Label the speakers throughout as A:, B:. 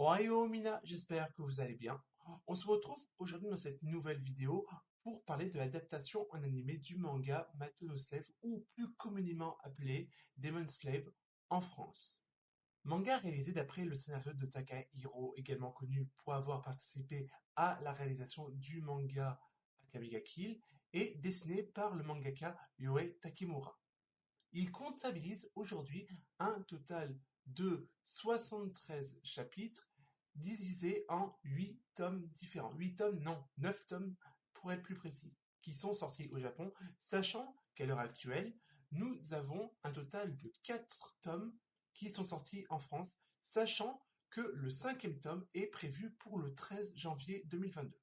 A: Ohio Mina, j'espère que vous allez bien. On se retrouve aujourd'hui dans cette nouvelle vidéo pour parler de l'adaptation en animé du manga Mateno Slave ou plus communément appelé Demon Slave en France. Manga réalisé d'après le scénario de Takahiro, également connu pour avoir participé à la réalisation du manga Akame ga Kill et dessiné par le mangaka Yohei Takemura. Il comptabilise aujourd'hui un total de 73 chapitres divisés en 8 tomes différents. 8 tomes, non, 9 tomes pour être plus précis, qui sont sortis au Japon, sachant qu'à l'heure actuelle, nous avons un total de 4 tomes qui sont sortis en France, sachant que le 5e tome est prévu pour le 13 janvier 2022.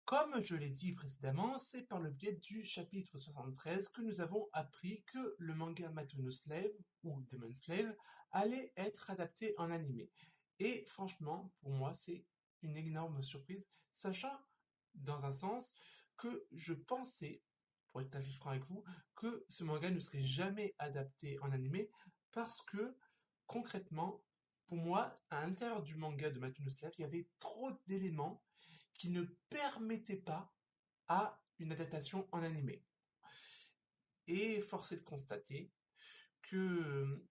A: Comme je l'ai dit précédemment, c'est par le biais du chapitre 73 que nous avons appris que le manga Mateno Slave, ou Demon Slave, allait être adapté en animé. Et franchement, pour moi, c'est une énorme surprise, sachant, dans un sens, que je pensais, pour être tout à fait franc avec vous, que ce manga ne serait jamais adapté en animé, parce que, concrètement, pour moi, à l'intérieur du manga de Mateno Slave, il y avait trop d'éléments qui ne permettait pas à une adaptation en animé. Et force est de constater que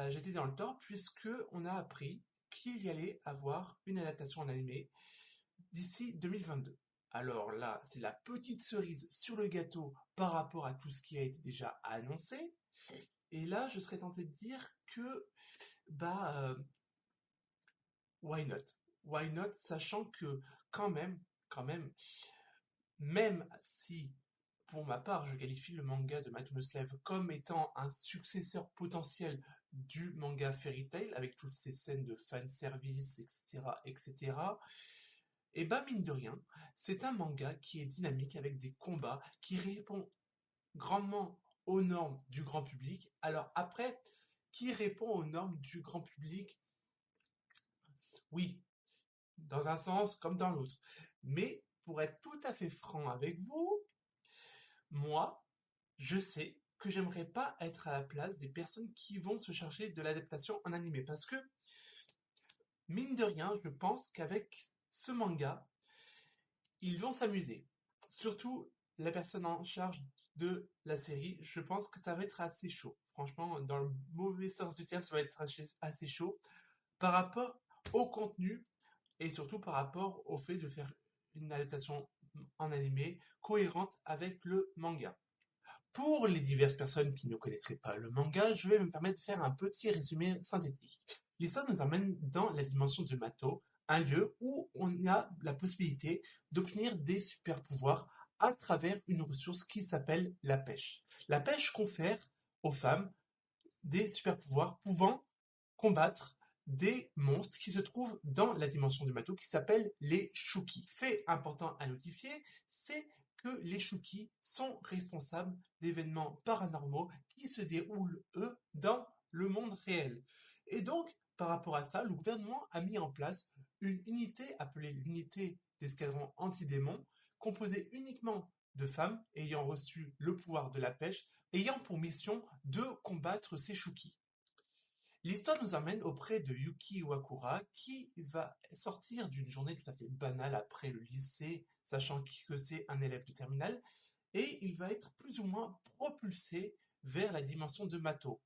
A: j'étais dans le tort puisque on a appris qu'il y allait avoir une adaptation en animé d'ici 2022. Alors là, c'est la petite cerise sur le gâteau par rapport à tout ce qui a été déjà annoncé. Et là, je serais tenté de dire que why not? Why not, sachant que quand même, même si, pour ma part, je qualifie le manga de Mateno Slave comme étant un successeur potentiel du manga Fairy Tail, avec toutes ces scènes de fanservice, etc., et mine de rien, c'est un manga qui est dynamique avec des combats, qui répond grandement aux normes du grand public. Alors après, qui répond aux normes du grand public? Oui, dans un sens comme dans l'autre. Mais pour être tout à fait franc avec vous, moi, je sais que j'aimerais pas être à la place des personnes qui vont se charger de l'adaptation en animé. Parce que, mine de rien, je pense qu'avec ce manga, ils vont s'amuser. Surtout la personne en charge de la série, je pense que ça va être assez chaud. Franchement, dans le mauvais sens du terme, ça va être assez chaud par rapport au contenu et surtout par rapport au fait de faire une adaptation en animé cohérente avec le manga. Pour les diverses personnes qui ne connaîtraient pas le manga, je vais me permettre de faire un petit résumé synthétique. L'histoire nous emmène dans la dimension de Mato, un lieu où on a la possibilité d'obtenir des super pouvoirs à travers une ressource qui s'appelle la pêche. La pêche confère aux femmes des super pouvoirs pouvant combattre des monstres qui se trouvent dans la dimension du Mato qui s'appellent les Shuki. Fait important à notifier, c'est que les Shuki sont responsables d'événements paranormaux qui se déroulent, eux, dans le monde réel. Et donc, par rapport à ça, le gouvernement a mis en place une unité appelée l'unité d'escadron anti-démons, composée uniquement de femmes ayant reçu le pouvoir de la pêche, ayant pour mission de combattre ces Shuki. L'histoire nous emmène auprès de Yuki Iwakura qui va sortir d'une journée tout à fait banale après le lycée, sachant que c'est un élève de terminale, et il va être plus ou moins propulsé vers la dimension de Mato,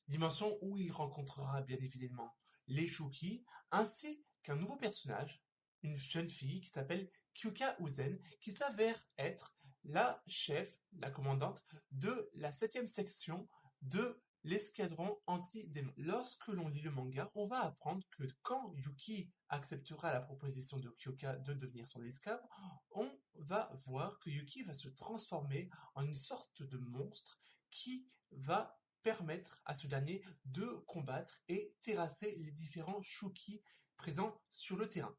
A: dimension où il rencontrera bien évidemment les Shuki, ainsi qu'un nouveau personnage, une jeune fille qui s'appelle Kyuka Uzen, qui s'avère être la chef, la commandante de la 7e section de l'escadron anti-démon. Lorsque l'on lit le manga, on va apprendre que quand Yuki acceptera la proposition de Kyoka de devenir son esclave, on va voir que Yuki va se transformer en une sorte de monstre qui va permettre à ce dernier de combattre et terrasser les différents Shuki présents sur le terrain.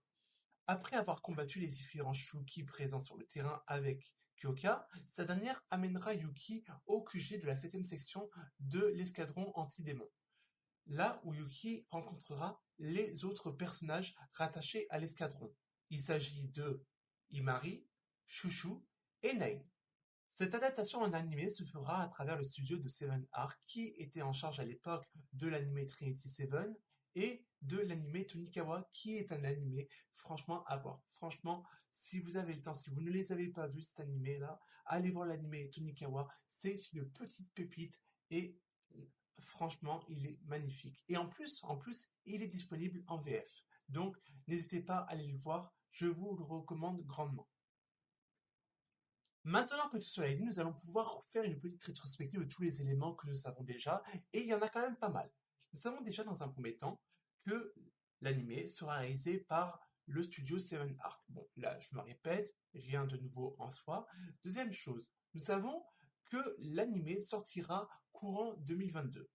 A: Après avoir combattu les différents Shuki présents sur le terrain avec Kyoka, sa dernière amènera Yuki au QG de la 7e section de l'escadron anti-démon. Là où Yuki rencontrera les autres personnages rattachés à l'escadron. Il s'agit de Imari, Chouchou et Nei. Cette adaptation en animé se fera à travers le studio de Seven Arc qui était en charge à l'époque de l'animé Trinity Seven et de l'anime Tonikawa, qui est un animé franchement à voir. Franchement, si vous avez le temps, si vous ne les avez pas vus, cet animé-là, allez voir l'anime Tonikawa. C'est une petite pépite et franchement, il est magnifique. Et en plus, il est disponible en VF. Donc, n'hésitez pas à aller le voir. Je vous le recommande grandement. Maintenant que tout cela est dit, nous allons pouvoir faire une petite rétrospective de tous les éléments que nous savons déjà, et il y en a quand même pas mal. Nous savons déjà dans un premier temps que l'anime sera réalisé par le studio Seven Arc. Bon, là, je me répète, rien de nouveau en soi. Deuxième chose, nous savons que l'anime sortira courant 2022.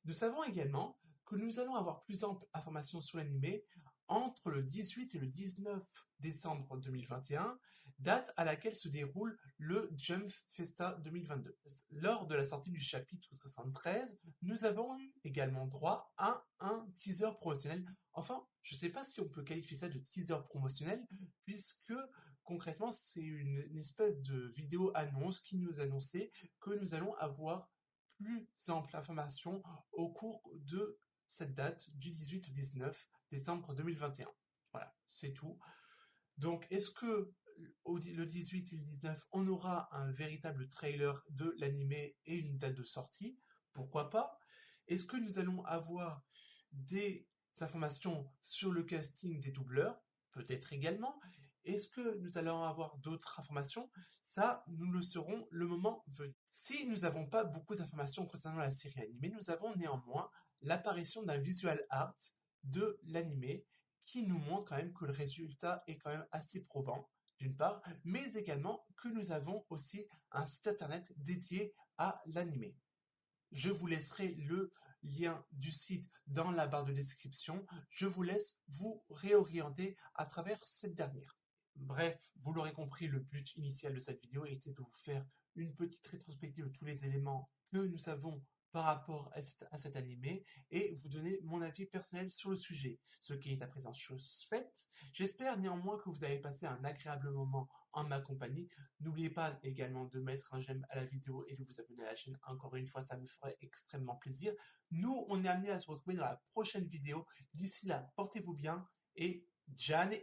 A: Nous savons également que nous allons avoir plus ample information sur l'anime entre le 18 et le 19 décembre 2021, date à laquelle se déroule le Jump Festa 2022. Lors de la sortie du chapitre 73, nous avons eu également droit à un teaser promotionnel. Enfin, je ne sais pas si on peut qualifier ça de teaser promotionnel, puisque concrètement, c'est une espèce de vidéo annonce qui nous annonçait que nous allons avoir plus ample information au cours de cette date du 18 au 19 décembre 2021. Voilà, c'est tout. Donc, est-ce que le 18 et le 19, on aura un véritable trailer de l'anime et une date de sortie? Pourquoi pas? Est-ce que nous allons avoir des informations sur le casting des doubleurs? Peut-être également. Est-ce que nous allons avoir d'autres informations? Ça, nous le saurons le moment venu. Si nous n'avons pas beaucoup d'informations concernant la série animée, nous avons néanmoins l'apparition d'un visual art de l'anime qui nous montre quand même que le résultat est quand même assez probant, d'une part, mais également que nous avons aussi un site internet dédié à l'anime. Je vous laisserai le lien du site dans la barre de description. Je vous laisse vous réorienter à travers cette dernière. Bref, vous l'aurez compris, le but initial de cette vidéo était de vous faire une petite rétrospective de tous les éléments que nous savons par rapport à cet animé et vous donner mon avis personnel sur le sujet, ce qui est à présent chose faite. J'espère néanmoins que vous avez passé un agréable moment en ma compagnie. N'oubliez pas également de mettre un j'aime à la vidéo et de vous abonner à la chaîne. Encore une fois, ça me ferait extrêmement plaisir. Nous, on est amenés à se retrouver dans la prochaine vidéo. D'ici là, portez-vous bien et Jane